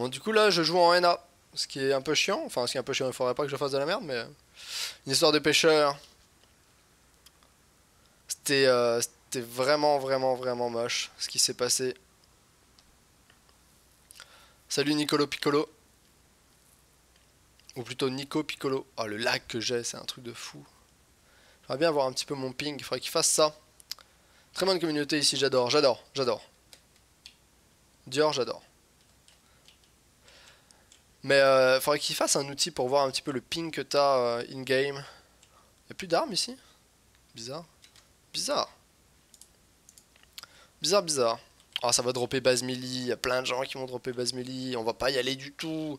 Bon, du coup, là, je joue en NA. Ce qui est un peu chiant. Enfin, ce qui est un peu chiant, il faudrait pas que je fasse de la merde, mais... Une histoire de pêcheur. C'était vraiment, vraiment, vraiment moche ce qui s'est passé. Salut Nicolo Piccolo. Ou plutôt Nico Piccolo. Oh, le lag que j'ai, c'est un truc de fou. J'aimerais bien avoir un petit peu mon ping. Il faudrait qu'il fasse ça. Très bonne communauté ici, j'adore, j'adore, j'adore. Dior, j'adore. Mais faudrait qu'il fasse un outil pour voir un petit peu le ping que t'as in-game. Y'a plus d'armes ici? Bizarre. Bizarre. Bizarre, bizarre. Ah, ça va dropper base melee. Y'a plein de gens qui vont dropper base melee. On va pas y aller du tout.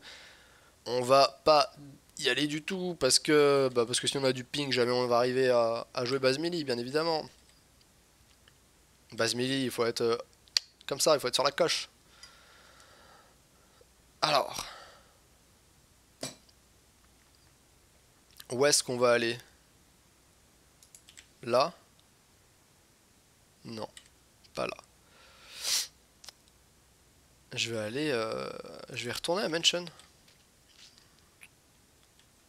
On va pas y aller du tout parce que si on a du ping, jamais on va arriver à jouer base melee, bien évidemment. Base melee, il faut être comme ça, il faut être sur la coche. Alors, où est-ce qu'on va aller? Là? Non, pas là. Je vais aller, je vais retourner à Mansion.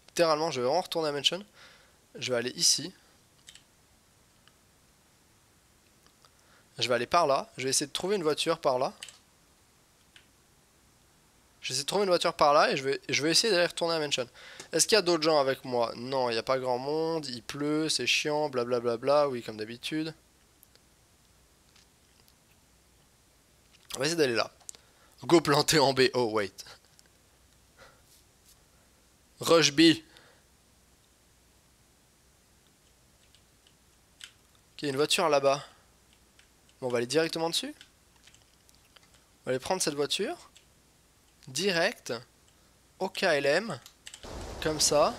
Littéralement, je vais vraiment retourner à Mansion. Je vais aller ici. Je vais aller par là. Je vais essayer de trouver une voiture par là. Je vais essayer de trouver une voiture par là et je vais essayer d'aller retourner à Mansion. Est-ce qu'il y a d'autres gens avec moi? Non, il n'y a pas grand monde. Il pleut, c'est chiant, blablabla. Oui, comme d'habitude. On va essayer d'aller là. Go planter en B. Oh, wait. Rush B. Ok, il y a une voiture là-bas. Bon, on va aller directement dessus. On va aller prendre cette voiture. Direct. Au KLM. Comme ça.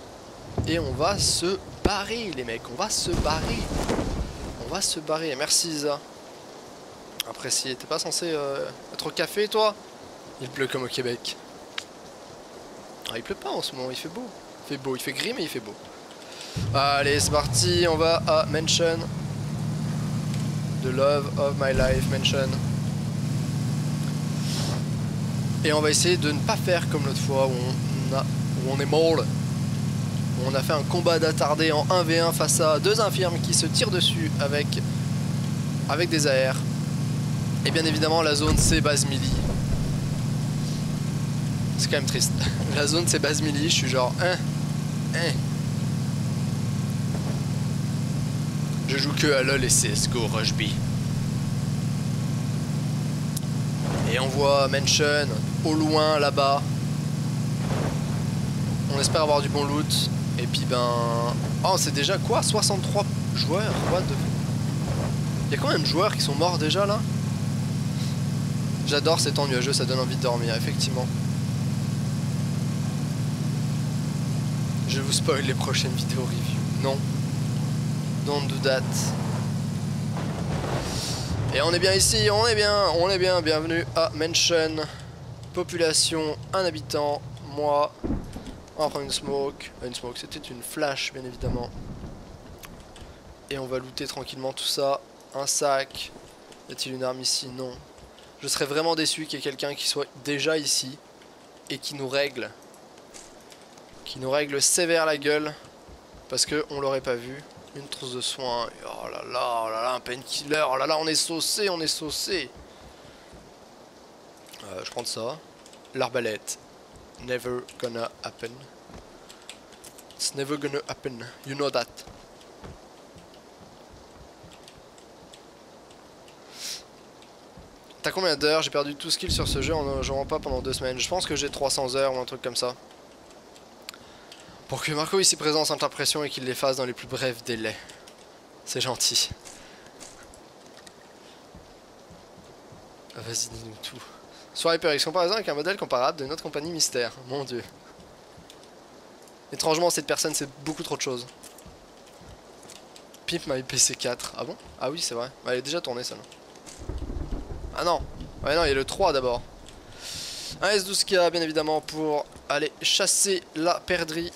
Et on va se barrer, les mecs. On va se barrer. On va se barrer. Merci, Isa. Apprécié. T'es pas censé être au café, toi? Il pleut comme au Québec. Ah, il pleut pas en ce moment. Il fait beau. Il fait beau. Il fait gris, mais il fait beau. Allez, c'est parti. On va à Mansion. The love of my life, Mansion. Et on va essayer de ne pas faire comme l'autre fois où on est mort. Où on a fait un combat d'attardé en 1v1 face à deux infirmes qui se tirent dessus avec des AR. Et bien évidemment la zone c'est base melee. C'est quand même triste. La zone c'est base melee, je suis genre Je joue que à LoL et CSGO Rush B. Et on voit Mansion au loin là-bas. On espère avoir du bon loot. Et puis ben... Oh, c'est déjà quoi? 63 joueurs? What the... Il y a combien de joueurs qui sont morts déjà là? J'adore ces temps nuageux, ça donne envie de dormir, effectivement. Je vous spoil les prochaines vidéos review. Non. Don't do that. Et on est bien ici, on est bien, bienvenue à Mansion. Population, un habitant, moi. On va prendre une smoke. Une smoke, c'était une flash, bien évidemment. Et on va looter tranquillement tout ça. Un sac. Y a-t-il une arme ici? Non. Je serais vraiment déçu qu'il y ait quelqu'un qui soit déjà ici et qui nous règle. Qui nous règle sévère la gueule. Parce qu'on l'aurait pas vu. Une trousse de soins. Oh là là, un painkiller. Oh là là, on est saucé, on est saucé. Je prends ça. L'arbalète. Never gonna happen. It's never gonna happen. You know that. T'as combien d'heures? J'ai perdu tout skill sur ce jeu en ne jouant pas pendant 2 semaines. Je pense que j'ai 300 heures ou un truc comme ça. Pour que Marco ici présent sente la pression et qu'il les fasse dans les plus brefs délais. C'est gentil. Vas-y, dis-nous tout. Soit HyperX, comparaison avec un modèle comparable de notre compagnie Mystère. Mon dieu. Étrangement, cette personne, c'est beaucoup trop de choses. Pimp my PC4. Ah bon? Ah oui, c'est vrai. Elle est déjà tournée, ça. Ah non. Ouais, non, il y a le 3 d'abord. Un S12K, bien évidemment, pour aller chasser la perdrix.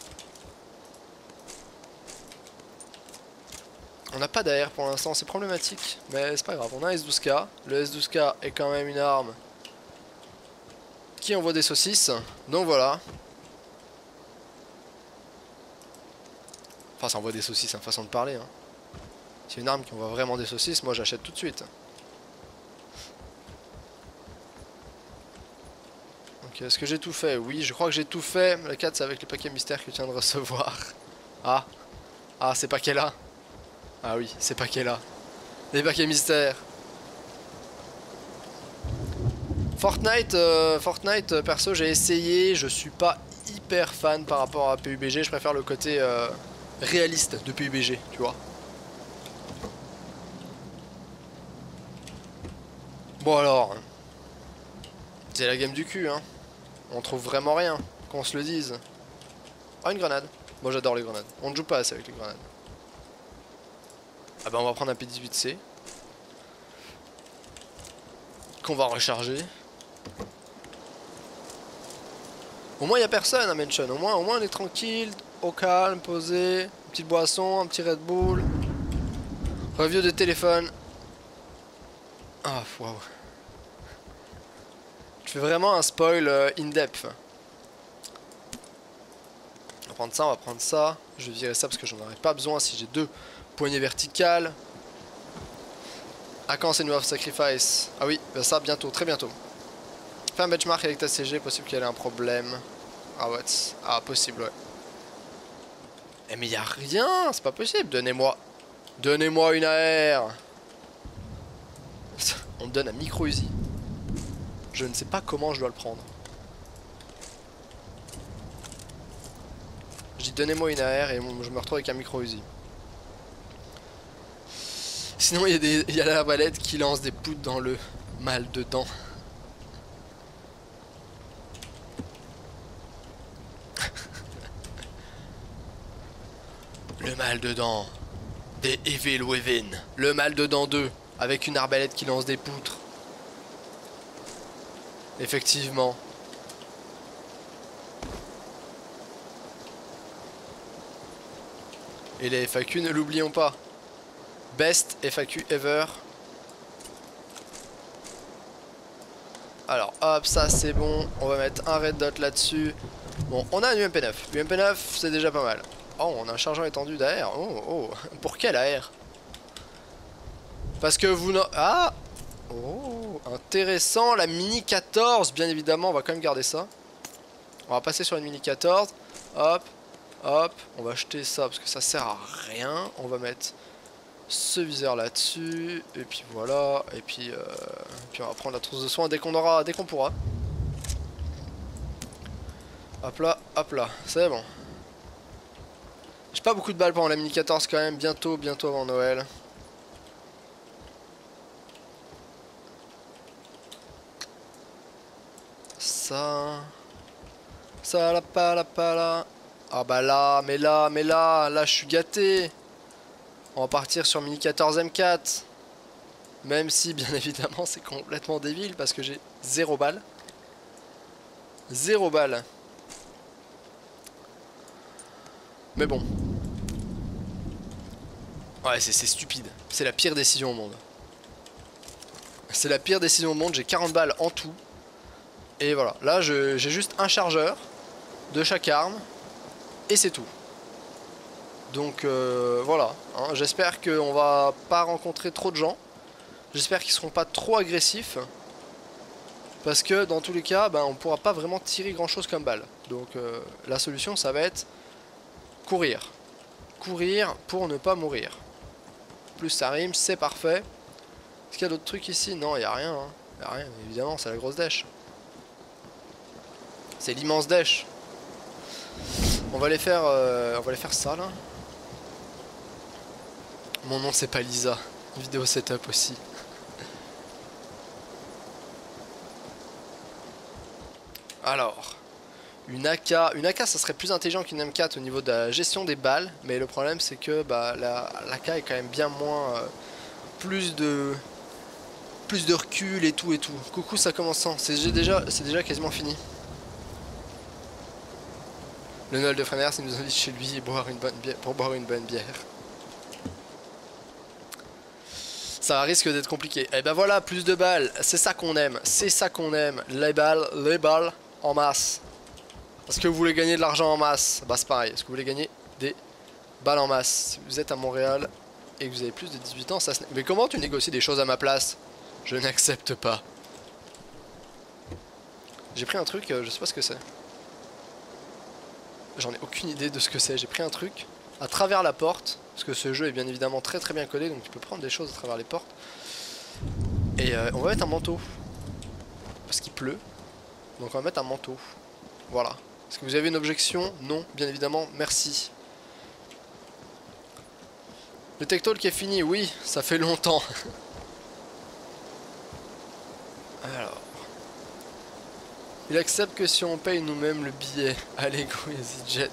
On n'a pas d'AR pour l'instant, c'est problématique. Mais c'est pas grave, on a un S12K. Le S12K est quand même une arme qui envoie des saucisses. Donc voilà. Enfin, ça envoie des saucisses, c'est une façon de parler. Hein. C'est une arme qui envoie vraiment des saucisses, moi j'achète tout de suite. Ok, est-ce que j'ai tout fait? Oui, je crois que j'ai tout fait. La 4, c'est avec les paquets mystères que tu viens de recevoir. Ah. Ah, c'est paquets là. Ah oui, c'est paquets là. Les paquets mystères. Fortnite, perso, j'ai essayé. Je suis pas hyper fan par rapport à PUBG. Je préfère le côté réaliste de PUBG, tu vois. Bon alors. C'est la game du cul, hein. On trouve vraiment rien, qu'on se le dise. Ah, une grenade. Moi j'adore les grenades. On ne joue pas assez avec les grenades. Ah bah on va prendre un P18C. Qu'on va recharger. Au moins il n'y a personne à Mansion. Au moins on est tranquille, au calme, posé. Une petite boisson, un petit Red Bull. Review de téléphone. Ah, waouh. Je fais vraiment un spoil in-depth. On va prendre ça, on va prendre ça. Je vais virer ça parce que j'en aurai pas besoin si j'ai 2 poignées verticales. À quand c'est New of Sacrifice? Ah oui, bah ça bientôt, très bientôt. Fais un benchmark avec ta CG, possible qu'elle ait un problème. Ah ouais, ah possible, ouais. Eh mais y a rien, c'est pas possible, donnez-moi. Donnez-moi une AR. On me donne un micro-Uzi. Je ne sais pas comment je dois le prendre. Je dis donnez-moi une AR et je me retrouve avec un micro-Uzi. Sinon il y a l'arbalète qui lance des poudres dans le mal dedans. Le mal dedans. Des Evil Within. Le mal dedans 2. Avec une arbalète qui lance des poutres. Effectivement. Et les FAQ, ne l'oublions pas. Best FAQ ever. Alors hop, ça c'est bon. On va mettre un red dot là-dessus. Bon, on a un UMP9. UMP9, c'est déjà pas mal. Oh, on a un chargeur étendu d'AR. Oh, oh. Pour quel AR? Parce que vous n'en... Ah! Oh, intéressant. La Mini 14, bien évidemment. On va quand même garder ça. On va passer sur une Mini 14. Hop, hop. On va jeter ça parce que ça sert à rien. On va mettre ce viseur là-dessus. Et puis voilà. Et puis on va prendre la trousse de soins dès qu'on pourra. Hop là. C'est bon. J'ai pas beaucoup de balles pendant la Mini 14 quand même. Bientôt avant Noël. Ça la pala. Ah bah là, mais là je suis gâté. On va partir sur Mini 14 M4. Même si bien évidemment c'est complètement débile parce que j'ai 0 balles. 0 balles. Mais bon. Ouais, c'est stupide. C'est la pire décision au monde. C'est la pire décision au monde. J'ai 40 balles en tout. Et voilà. Là, j'ai juste un chargeur de chaque arme. Et c'est tout. Donc voilà. Hein, j'espère qu'on va pas rencontrer trop de gens. J'espère qu'ils seront pas trop agressifs. Parce que dans tous les cas, on pourra pas vraiment tirer grand chose comme balle. Donc la solution, ça va être courir. Courir pour ne pas mourir. Plus ça rime, c'est parfait. Est-ce qu'il y a d'autres trucs ici? Non, il n'y a rien. Hein. Y a rien, évidemment, c'est la grosse dèche. C'est l'immense dèche. On va aller faire ça là. Mon nom c'est pas Lisa. Vidéo setup aussi. Alors, une AK ça serait plus intelligent qu'une M4 au niveau de la gestion des balles, mais le problème c'est que l'AK est quand même bien moins plus de recul et tout. Coucou, ça commence sans. C'est déjà quasiment fini. Le Noël de Frémers, il nous invite chez lui et boire une bonne bière, pour boire une bonne bière. Ça risque d'être compliqué. Et ben voilà, plus de balles. C'est ça qu'on aime. C'est ça qu'on aime. Les balles en masse. Est-ce que vous voulez gagner de l'argent en masse? Bah c'est pareil. Est-ce que vous voulez gagner des balles en masse? Si vous êtes à Montréal et que vous avez plus de 18 ans, ça se... Mais comment tu négocies des choses à ma place? Je n'accepte pas. J'ai pris un truc, je sais pas ce que c'est. J'en ai aucune idée de ce que c'est. J'ai pris un truc à travers la porte. Parce que ce jeu est bien évidemment très très bien codé. Donc tu peux prendre des choses à travers les portes. Et on va mettre un manteau. Parce qu'il pleut. Donc on va mettre un manteau. Voilà. Est-ce que vous avez une objection? Non, bien évidemment, merci. Le Tech Talk est fini, oui, ça fait longtemps. Alors. Il accepte que si on paye nous-mêmes le billet. Allez, go EasyJet.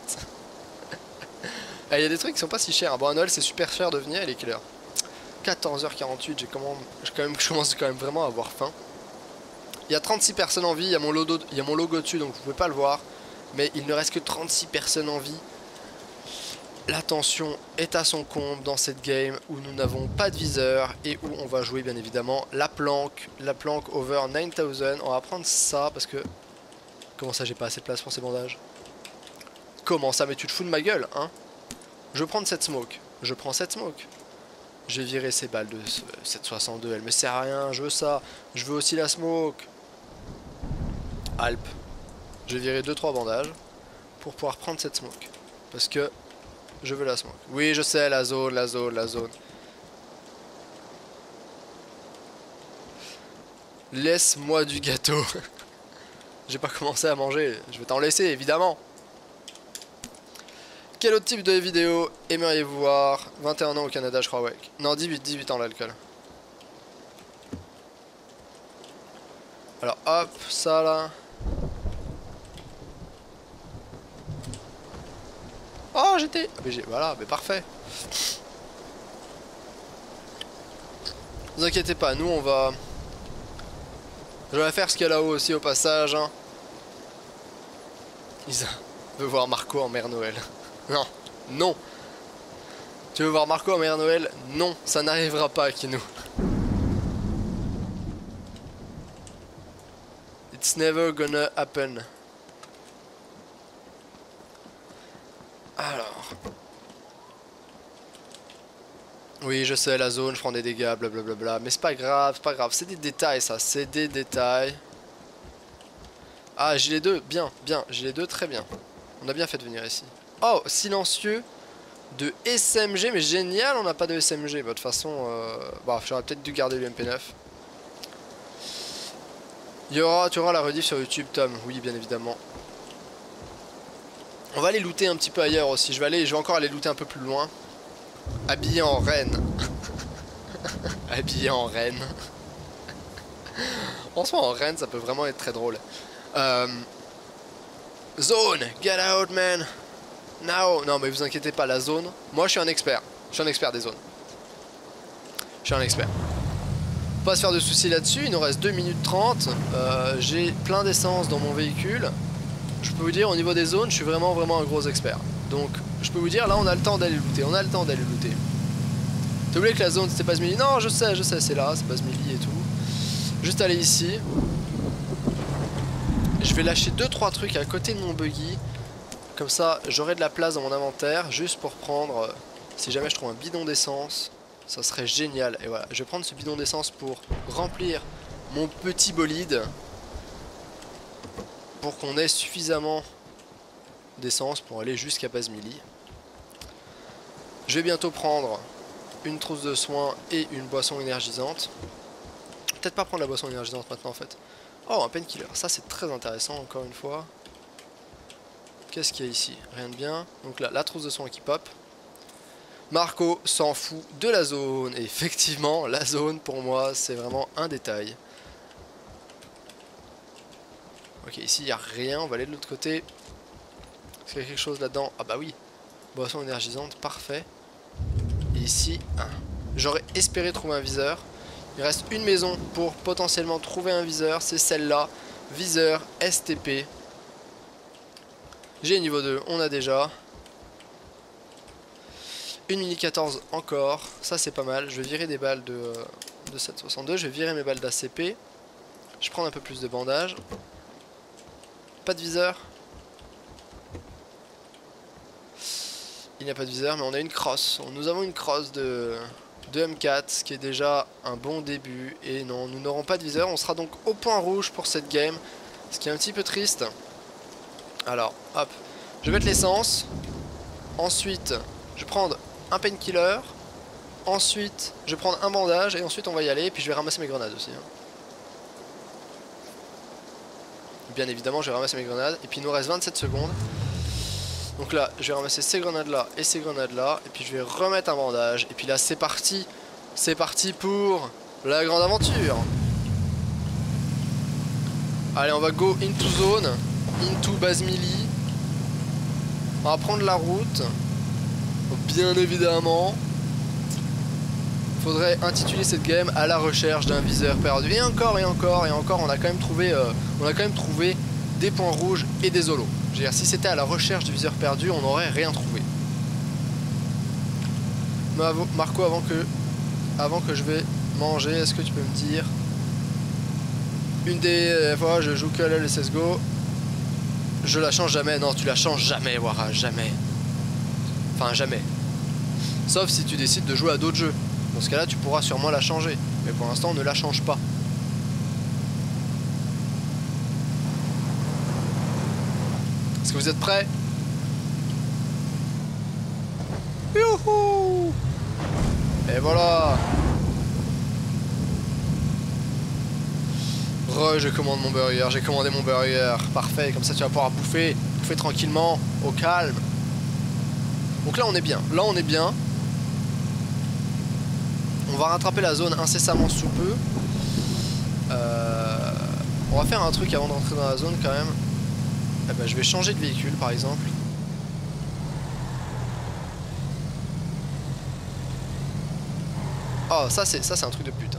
Il y a des trucs qui sont pas si chers. Bon, à Noël, c'est super cher de venir. Il est quelle heure? 14h48, je commence quand même vraiment à avoir faim. Il y a 36 personnes en vie, il y a mon logo dessus, donc vous pouvez pas le voir. Mais il ne reste que 36 personnes en vie. La tension est à son comble dans cette game où nous n'avons pas de viseur et où on va jouer bien évidemment la planque over 9000. On va prendre ça parce que... Comment ça, j'ai pas assez de place pour ces bandages? Comment ça, mais tu te fous de ma gueule, hein? Je vais prendre cette smoke. Je prends cette smoke. J'ai viré ces balles de 762, elle me sert à rien, je veux ça. Je veux aussi la smoke. Alp. Je vais virer 2-3 bandages pour pouvoir prendre cette smoke. Parce que je veux la smoke. Oui, je sais, la zone. Laisse-moi du gâteau. J'ai pas commencé à manger, je vais t'en laisser évidemment. Quel autre type de vidéo aimeriez-vous voir? 21 ans au Canada, je crois, ouais. Non, 18 ans l'alcool. Alors hop, ça là. Oh, j'étais... Voilà, mais parfait. Ne vous inquiétez pas, nous on va... Je vais faire ce qu'il y a là-haut aussi au passage. Hein. Isa veut voir Marco en Mère Noël. Non, non. Tu veux voir Marco en Mère Noël? Non, ça n'arrivera pas, Kinou. It's never gonna happen. Alors. Oui, je sais, la zone, je prends des dégâts, blablabla. Mais c'est pas grave, c'est des détails, ça, c'est des détails. Ah, gilet 2, bien, gilet 2, très bien. On a bien fait de venir ici. Oh, silencieux de SMG, mais génial, on n'a pas de SMG. Bah, de toute façon, bah, j'aurais peut-être dû garder le MP9. Tu auras la rediff sur YouTube, Tom. Oui, bien évidemment. On va aller looter un petit peu ailleurs aussi. Je vais encore aller looter un peu plus loin. Habillé en reine. Habillé en reine. En soi, en reine, ça peut vraiment être très drôle. Zone, get out, man. Now. Non, mais vous inquiétez pas, la zone. Moi, je suis un expert. Je suis un expert des zones. Je suis un expert. Pas se faire de soucis là-dessus. Il nous reste 2 minutes 30. J'ai plein d'essence dans mon véhicule. Je peux vous dire, au niveau des zones, je suis vraiment un gros expert. Donc, je peux vous dire, là, on a le temps d'aller looter. T'as oublié que la zone, c'était base melee? Non, je sais, c'est là, c'est base melee et tout. Juste aller ici. Je vais lâcher 2-3 trucs à côté de mon buggy. Comme ça, j'aurai de la place dans mon inventaire. Juste pour prendre, si jamais je trouve un bidon d'essence, ça serait génial. Et voilà, je vais prendre ce bidon d'essence pour remplir mon petit bolide. Pour qu'on ait suffisamment d'essence pour aller jusqu'à base melee. Je vais bientôt prendre une trousse de soins et une boisson énergisante. Peut-être pas prendre la boisson énergisante maintenant en fait. Oh, un painkiller, ça c'est très intéressant encore une fois. Qu'est-ce qu'il y a ici? Rien de bien. Donc là, la trousse de soins qui pop. Marco s'en fout de la zone. Et effectivement, la zone pour moi c'est vraiment un détail. Ok, ici il n'y a rien, on va aller de l'autre côté. Est-ce qu'il y a quelque chose là-dedans? Ah bah oui, boisson énergisante, parfait. Et ici, j'aurais espéré trouver un viseur. Il reste une maison pour potentiellement trouver un viseur, c'est celle-là. Viseur STP. J'ai niveau 2, on a déjà. Une mini 14 encore, ça c'est pas mal. Je vais virer des balles de 7,62, je vais virer mes balles d'ACP. Je prends un peu plus de bandages. Pas de viseur. Il n'y a pas de viseur, mais on a une crosse. Nous avons une crosse de M4, ce qui est déjà un bon début. Et non, nous n'aurons pas de viseur. On sera donc au point rouge pour cette game, ce qui est un petit peu triste. Alors, hop, je vais mettre l'essence. Ensuite, je vais prendre un painkiller. Ensuite, je vais prendre un bandage. Et ensuite, on va y aller. Et puis, je vais ramasser mes grenades aussi. Bien évidemment, je vais ramasser mes grenades. Et puis, il nous reste 27 secondes. Donc là, je vais ramasser ces grenades-là et ces grenades-là. Et puis, je vais remettre un bandage. Et puis là, c'est parti. C'est parti pour la grande aventure. Allez, on va go into zone. Into base melee. On va prendre la route. Bien évidemment. Faudrait intituler cette game à la recherche d'un viseur perdu. Et encore, et encore, et encore, on a quand même trouvé des points rouges et des holos. Je veux dire, si c'était à la recherche du viseur perdu, on n'aurait rien trouvé. Marco, avant que je vais manger, est-ce que tu peux me dire une des fois je joue que à la CSGO, je la change jamais. Non, tu la changes jamais, Wara, jamais. Enfin, jamais. Sauf si tu décides de jouer à d'autres jeux. Dans ce cas-là, tu pourras sûrement la changer. Mais pour l'instant, on ne la change pas. Est-ce que vous êtes prêts? Youhou! Et voilà! Je commande mon burger, j'ai commandé mon burger. Parfait, comme ça tu vas pouvoir bouffer tranquillement, au calme. Donc là on est bien, On va rattraper la zone incessamment sous peu. On va faire un truc avant d'entrer dans la zone quand même. Eh ben, je vais changer de véhicule par exemple. Oh, ça c'est un truc de pute.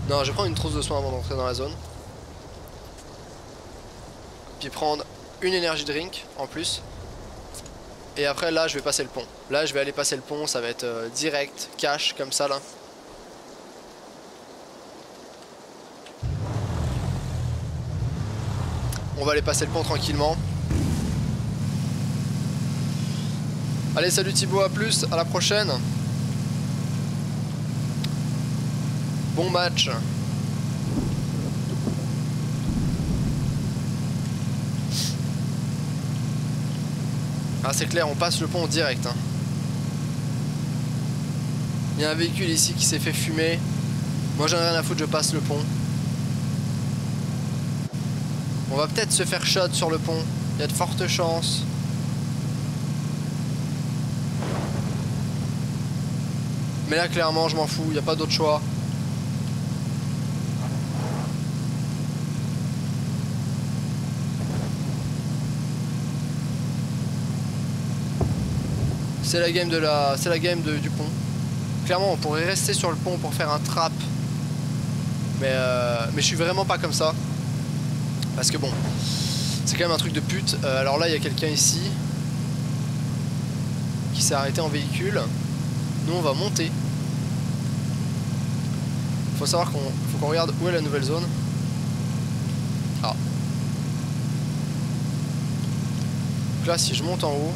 Non, je vais prendre une trousse de soins avant d'entrer dans la zone. Puis prendre une energy drink en plus. Et après là je vais passer le pont. Là je vais aller passer le pont, ça va être direct, cash comme ça là. On va aller passer le pont tranquillement. Allez, salut Thibaut, à plus, à la prochaine. Bon match. Ah, c'est clair, on passe le pont en direct. Hein. Il y a un véhicule ici qui s'est fait fumer. Moi j'en ai rien à foutre, je passe le pont. On va peut-être se faire shot sur le pont. Il y a de fortes chances. Mais là clairement je m'en fous, il n'y a pas d'autre choix. C'est la game du pont. Clairement on pourrait rester sur le pont pour faire un trap. Mais je suis vraiment pas comme ça. Parce que bon, c'est quand même un truc de pute. Alors là il y a quelqu'un ici qui s'est arrêté en véhicule. Nous on va monter. Faut savoir faut qu'on regarde où est la nouvelle zone. Ah. Donc là si je monte en haut.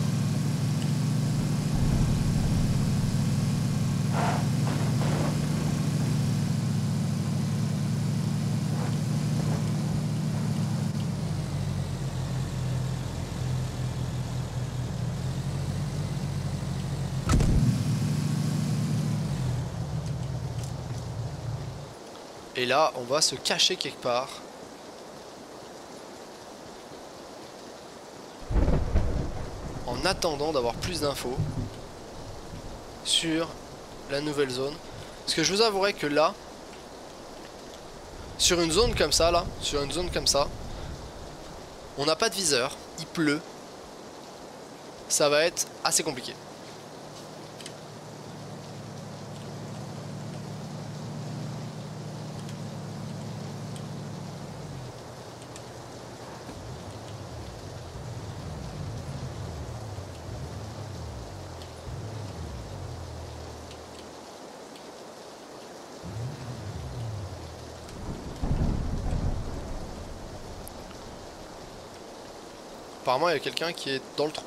Et là, on va se cacher quelque part. En attendant d'avoir plus d'infos sur la nouvelle zone. Parce que je vous avouerai que là, sur une zone comme ça, on n'a pas de viseur, il pleut. Ça va être assez compliqué. Apparemment il y a quelqu'un qui est dans le trou.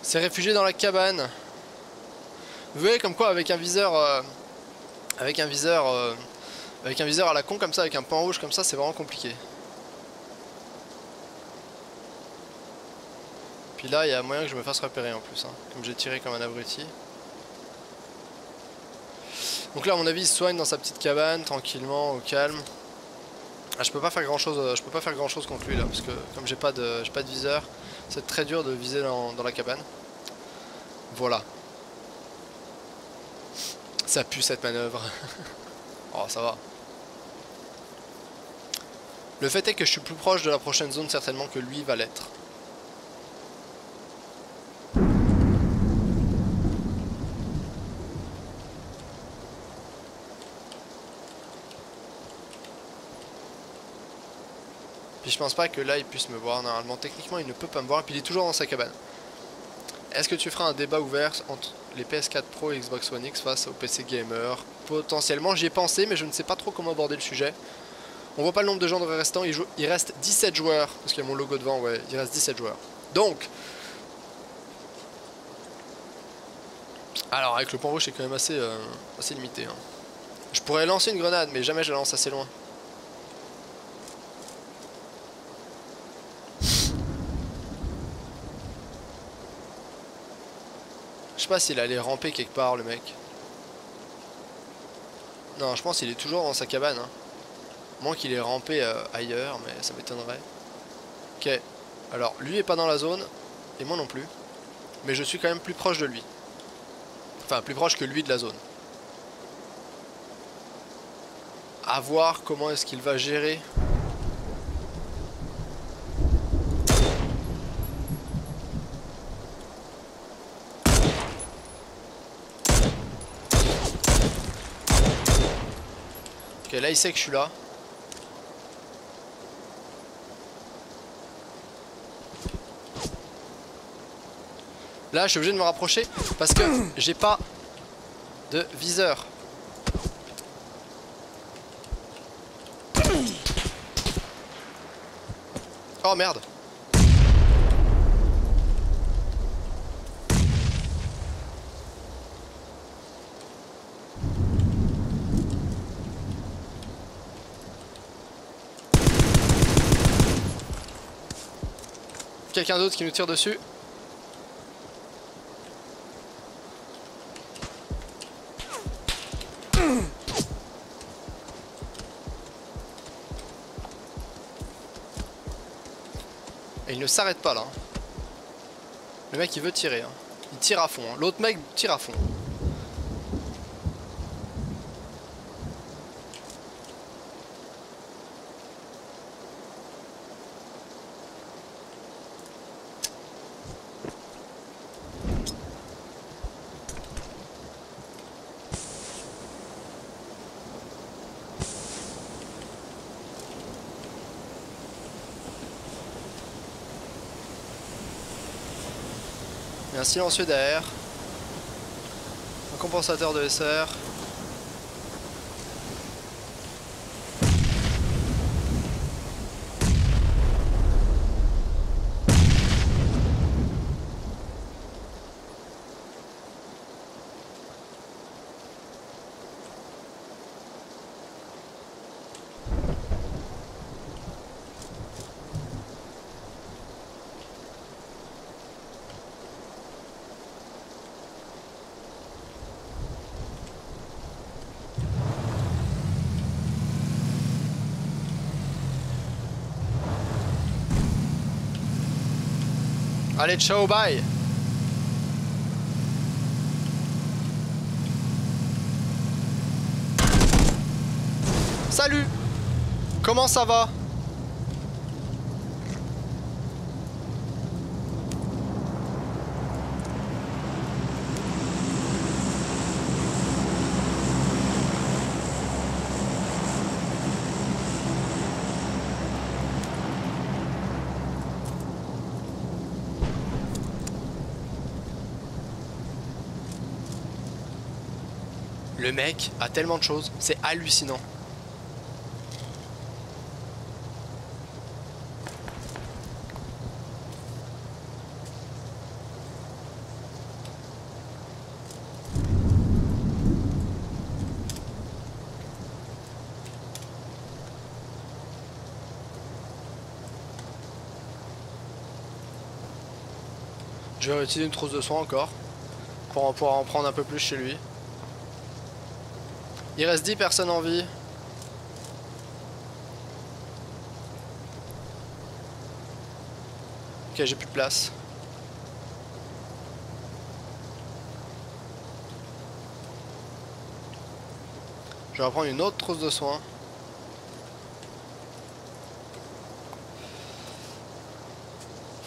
C'est réfugié dans la cabane. Vous voyez comme quoi avec un viseur avec un viseur à la con comme ça, avec un pan rouge comme ça, c'est vraiment compliqué. Puis là il y a moyen que je me fasse repérer en plus hein, comme j'ai tiré comme un abruti. Donc là à mon avis il se soigne dans sa petite cabane tranquillement au calme. Ah, je peux pas faire grand chose contre lui là parce que comme j'ai pas de viseur, c'est très dur de viser dans la cabane. Voilà. Ça pue cette manœuvre. Oh ça va. Le fait est que je suis plus proche de la prochaine zone certainement que lui va l'être. Puis je pense pas que là il puisse me voir. Normalement techniquement il ne peut pas me voir. Et puis il est toujours dans sa cabane. Est-ce que tu feras un débat ouvert entre les PS4 Pro et Xbox One X face au PC Gamer? Potentiellement, j'y ai pensé, mais je ne sais pas trop comment aborder le sujet. On voit pas le nombre de gens restants, il reste 17 joueurs, parce qu'il y a mon logo devant, ouais, il reste 17 joueurs. Donc, alors avec le point rouge c'est quand même assez limité. Hein. Je pourrais lancer une grenade, mais jamais je la lance assez loin. Je sais pas s'il allait ramper quelque part le mec. Non, je pense qu'il est toujours dans sa cabane. Hein. Moins qu'il ait rampé ailleurs, mais ça m'étonnerait. Ok, alors lui est pas dans la zone, et moi non plus. Mais je suis quand même plus proche de lui. Enfin, plus proche que lui de la zone. À voir comment est-ce qu'il va gérer. Ok, là il sait que je suis là. Là je suis obligé de me rapprocher parce que j'ai pas de viseur. Oh merde. Quelqu'un d'autre qui nous tire dessus. Et il ne s'arrête pas là. Le mec il veut tirer. Hein. Il tire à fond. Hein. L'autre mec tire à fond. Il y a un silencieux derrière. Un compensateur de SR. Allez, ciao, bye. Salut. Comment ça va? Le mec a tellement de choses, c'est hallucinant. Je vais utiliser une trousse de soins encore pour pouvoir en prendre un peu plus chez lui. Il reste 10 personnes en vie. Ok, j'ai plus de place. Je vais reprendre une autre trousse de soins.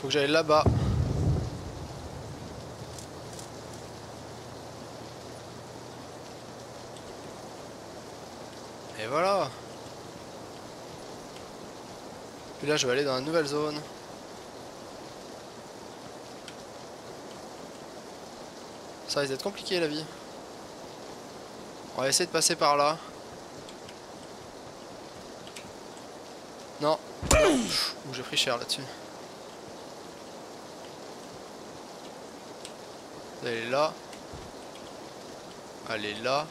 Faut que j'aille là-bas. Et voilà. Puis là je vais aller dans la nouvelle zone. Ça risque d'être compliqué la vie. On va essayer de passer par là. Non. Ouh, j'ai pris cher là-dessus. Elle est là. Elle est là.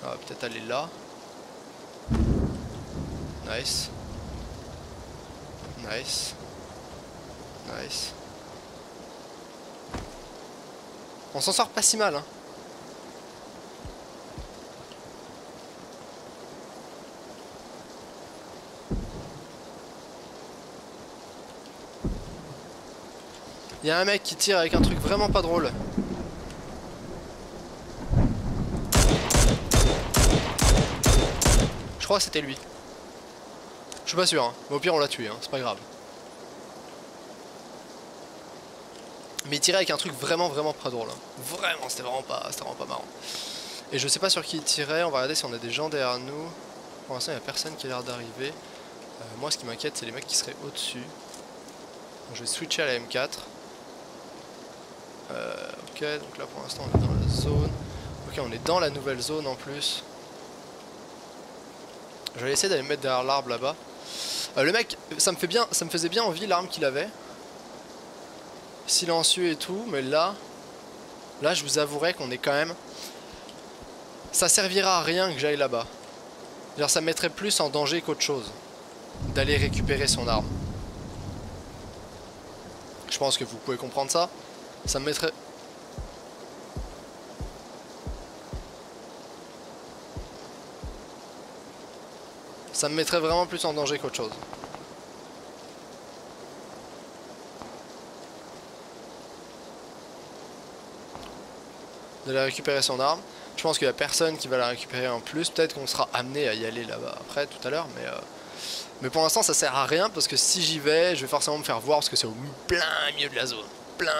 On va peut-être aller là. Nice. Nice. Nice. On s'en sort pas si mal, hein. Il y a un mec qui tire avec un truc vraiment pas drôle. Je crois que c'était lui. Je suis pas sûr, hein. Mais au pire on l'a tué, hein. C'est pas grave. Mais il tirait avec un truc vraiment pas drôle, hein. Vraiment, c'était vraiment pas marrant. Et je sais pas sur qui il tirait, on va regarder si on a des gens derrière nous. Pour l'instant il n'y a personne qui a l'air d'arriver. Moi ce qui m'inquiète c'est les mecs qui seraient au-dessus. Donc, je vais switcher à la M4. Ok, donc là pour l'instant on est dans la zone. Ok, on est dans la nouvelle zone en plus. Je vais essayer d'aller me mettre derrière l'arbre là-bas. Le mec, ça me faisait bien envie l'arme qu'il avait. Silencieux et tout, mais là je vous avouerai qu'on est quand même... Ça servira à rien que j'aille là-bas. Genre ça me mettrait plus en danger qu'autre chose d'aller récupérer son arme. Je pense que vous pouvez comprendre ça. Ça me mettrait... Ça me mettrait vraiment plus en danger qu'autre chose. D'aller récupérer son arme. Je pense qu'il n'y a personne qui va la récupérer en plus. Peut-être qu'on sera amené à y aller là-bas après, tout à l'heure. Mais pour l'instant, ça sert à rien parce que si j'y vais, je vais forcément me faire voir parce que c'est au plein milieu de la zone. Plein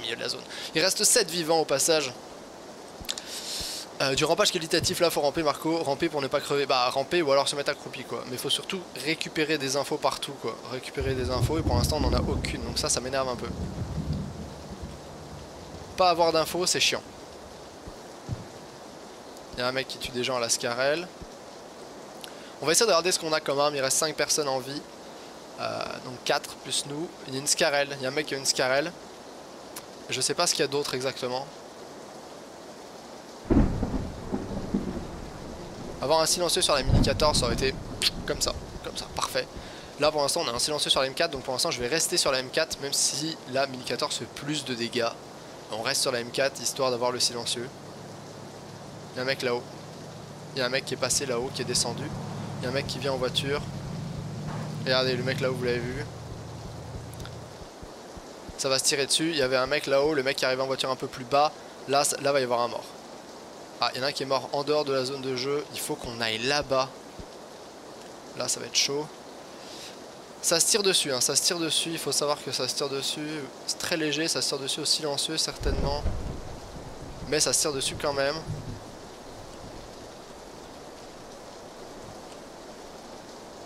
milieu de la zone. Il reste 7 vivants au passage. Du rampage qualitatif, là, faut ramper, Marco. Ramper pour ne pas crever. Bah, ramper ou alors se mettre accroupi, quoi. Mais il faut surtout récupérer des infos partout, quoi. Récupérer des infos et pour l'instant, on n'en a aucune. Donc ça m'énerve un peu. Pas avoir d'infos, c'est chiant. Il y a un mec qui tue des gens à la Scarel. On va essayer de regarder ce qu'on a comme arme. Il reste 5 personnes en vie. Donc 4 plus nous. Il y a une Scarel. Il y a un mec qui a une Scarel. Je sais pas ce qu'il y a d'autre exactement. Avoir un silencieux sur la Mini 14, ça aurait été comme ça, parfait. Là pour l'instant on a un silencieux sur la M4, donc pour l'instant je vais rester sur la M4, même si la Mini 14 fait plus de dégâts. On reste sur la M4 histoire d'avoir le silencieux. Il y a un mec là-haut. Il y a un mec qui est passé là-haut, qui est descendu. Il y a un mec qui vient en voiture. Regardez le mec là-haut, vous l'avez vu. Ça va se tirer dessus. Il y avait un mec là-haut, le mec qui arrive en voiture un peu plus bas. Là va y avoir un mort. Ah, il y en a un qui est mort en dehors de la zone de jeu. Il faut qu'on aille là-bas. Là, ça va être chaud. Ça se tire dessus, hein, ça se tire dessus. Il faut savoir que ça se tire dessus. C'est très léger, ça se tire dessus au silencieux, certainement. Mais ça se tire dessus quand même.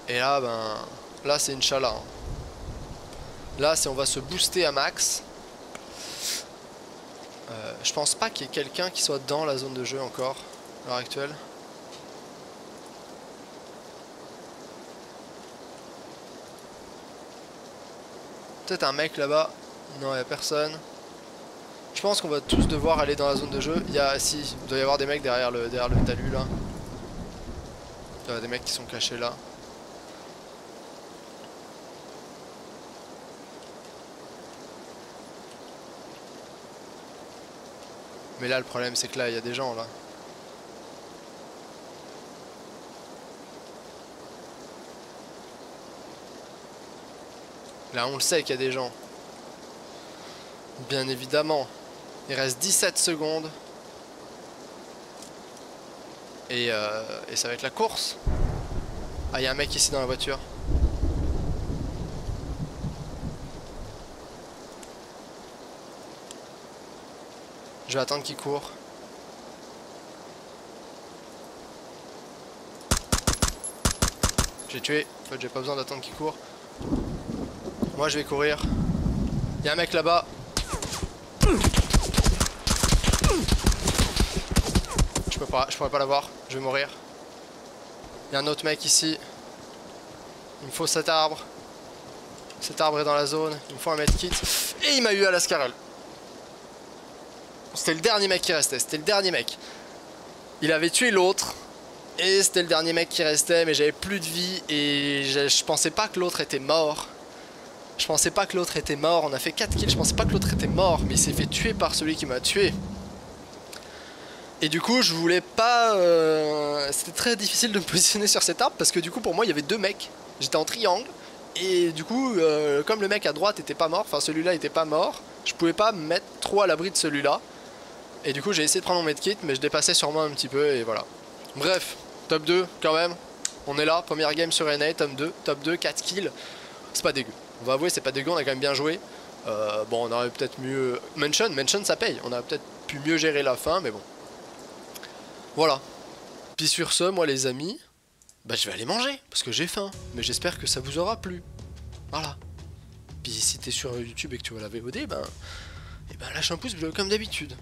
Et là, ben... Là, c'est Inch'Allah. Hein. Là, c'est on va se booster à max. Je pense pas qu'il y ait quelqu'un qui soit dans la zone de jeu encore, à l'heure actuelle. Peut-être un mec là-bas. Non, il n'y a personne. Je pense qu'on va tous devoir aller dans la zone de jeu. Il y a, si, il doit y avoir des mecs derrière le talus là. Il y a des mecs qui sont cachés là. Mais là, le problème, c'est que là, il y a des gens là. Là, on le sait qu'il y a des gens. Bien évidemment. Il reste 17 secondes. Et ça va être la course. Ah, il y a un mec ici dans la voiture. Je vais attendre qu'il court. J'ai tué. En fait, j'ai pas besoin d'attendre qu'il court. Moi, je vais courir. Il y a un mec là-bas. Je pourrais pas l'avoir. Je vais mourir. Il y a un autre mec ici. Il me faut cet arbre. Cet arbre est dans la zone. Il me faut un medkit. Et il m'a eu à la Scarel. C'était le dernier mec qui restait. C'était le dernier mec. Il avait tué l'autre. Et c'était le dernier mec qui restait. Mais j'avais plus de vie. Et je pensais pas que l'autre était mort. Je pensais pas que l'autre était mort. On a fait 4 kills. Je pensais pas que l'autre était mort. Mais il s'est fait tuer par celui qui m'a tué. Et du coup, je voulais pas... C'était très difficile de me positionner sur cet arbre. Parce que du coup, pour moi, il y avait 2 mecs. J'étais en triangle. Et du coup, comme le mec à droite était pas mort, enfin celui-là était pas mort, je pouvais pas me mettre trop à l'abri de celui-là. Et du coup, j'ai essayé de prendre mon medkit, mais je dépassais sur moi un petit peu, et voilà. Bref, top 2 quand même. On est là, première game sur NA, top 2, 4 kills. C'est pas dégueu. On va avouer, c'est pas dégueu, on a quand même bien joué. Bon, on aurait peut-être mieux... Mention ça paye. On aurait peut-être pu mieux gérer la fin, mais bon. Voilà. Puis sur ce, moi les amis... Bah je vais aller manger, parce que j'ai faim. Mais j'espère que ça vous aura plu. Voilà. Puis si t'es sur YouTube et que tu vois la VOD, ben lâche un pouce bleu comme d'habitude.